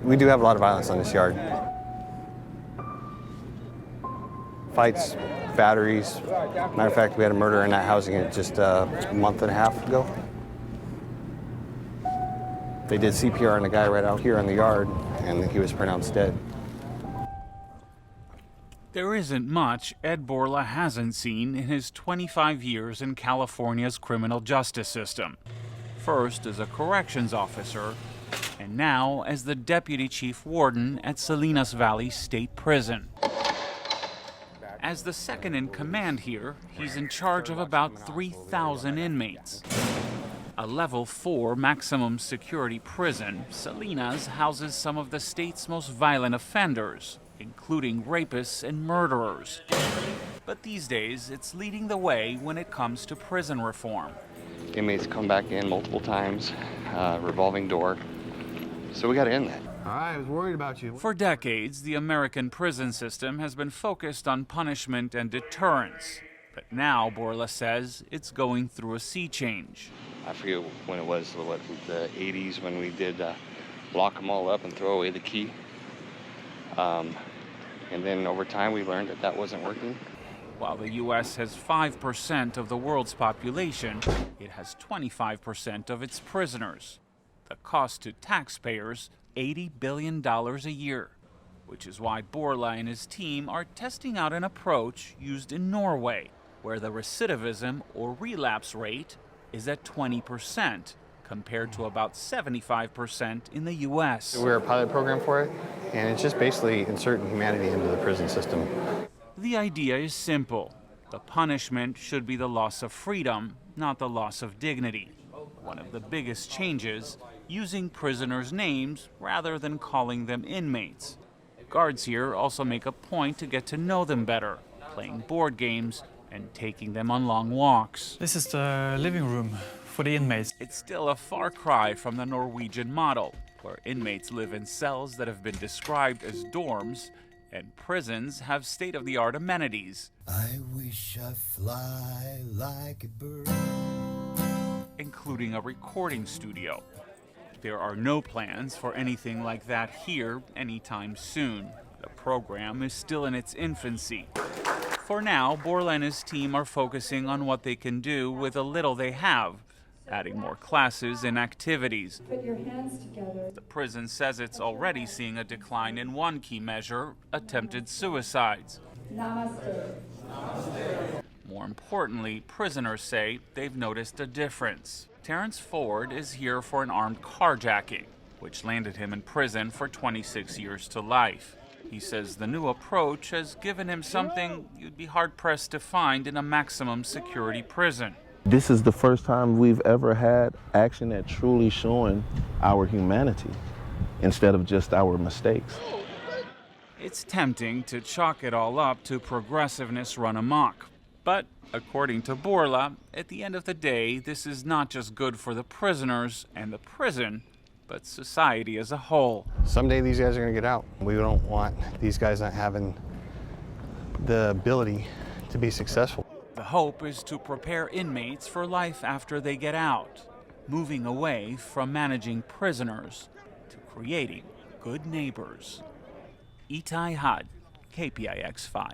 We do have a lot of violence on this yard. Fights, batteries. Matter of fact, we had a murder in that housing just a month and a half ago. They did CPR on a guy right out here in the yard, and he was pronounced dead. There isn't much Ed Borla hasn't seen in his 25 years in California's criminal justice system. First as a corrections officer, and now as the deputy chief warden at Salinas Valley State Prison. As the second in command here, he's in charge of about 3,000 inmates. A level 4 maximum security prison, Salinas houses some of the state's most violent offenders, including rapists and murderers. But these days, it's leading the way when it comes to prison reform. Inmates come back in multiple times, revolving door. So we got to end that. All right, I was worried about you. For decades, the American prison system has been focused on punishment and deterrence. But now, Borla says, it's going through a sea change. I forget when it was, the 80s, when we did lock them all up and throw away the key. And then over time, we learned that that wasn't working. While the U.S. has 5% of the world's population, it has 25% of its prisoners. The cost to taxpayers, $80 billion a year, which is why Borla and his team are testing out an approach used in Norway, where the recidivism or relapse rate is at 20%, compared to about 75% in the U.S. We're a pilot program for it, and it's just basically inserting humanity into the prison system. The idea is simple. The punishment should be the loss of freedom, not the loss of dignity. One of the biggest changes, using prisoners' names rather than calling them inmates. Guards here also make a point to get to know them better, playing board games and taking them on long walks. This is the living room for the inmates. It's still a far cry from the Norwegian model, where inmates live in cells that have been described as dorms, and prisons have state-of-the-art amenities. I wish I fly like a bird. Including a recording studio. There are no plans for anything like that here anytime soon. The program is still in its infancy. For now, Borla and his team are focusing on what they can do with the little they have, adding more classes and activities. Put your hands together. The prison says it's already seeing a decline in one key measure, attempted suicides. Namaste. More importantly, prisoners say they've noticed a difference. Terrence Ford is here for an armed carjacking, which landed him in prison for 26 years to life. He says the new approach has given him something you'd be hard-pressed to find in a maximum security prison. This is the first time we've ever had action that truly showing our humanity instead of just our mistakes. It's tempting to chalk it all up to progressiveness run amok. But, according to Borla, at the end of the day, this is not just good for the prisoners and the prison, but society as a whole. Someday these guys are going to get out. We don't want these guys not having the ability to be successful. The hope is to prepare inmates for life after they get out, moving away from managing prisoners to creating good neighbors. Itay Hod, KPIX 5.